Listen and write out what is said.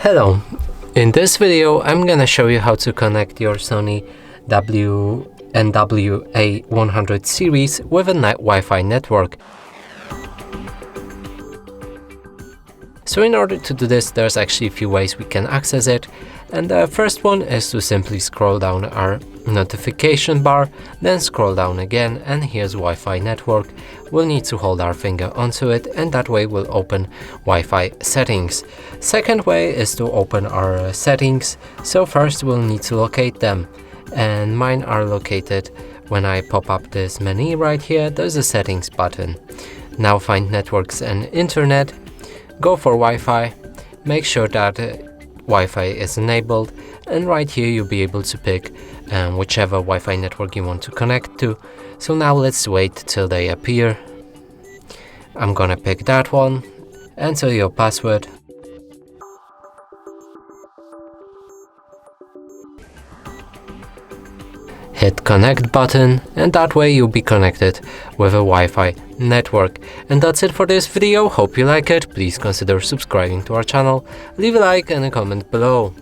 Hello, in this video I'm gonna show you how to connect your Sony NW A100 series with a Wi-Fi network. So in order to do this, there's actually a few ways we can access it, and the first one is to simply scroll down our notification bar, then scroll down again, and here's Wi-Fi network. We'll need to hold our finger onto it, and that way we'll open Wi-Fi settings. Second way is to open our settings. So first we'll need to locate them, and mine are located when I pop up this menu right here. There's a settings button. Now find networks and internet. Go for Wi-Fi, make sure that Wi-Fi is enabled, and right here you'll be able to pick whichever Wi-Fi network you want to connect to. So now let's wait till they appear. I'm gonna pick that one, enter your password. Hit connect button, and that way you'll be connected with a Wi-Fi network. And that's it for this video. Hope you like it. Please consider subscribing to our channel, leave a like and a comment below.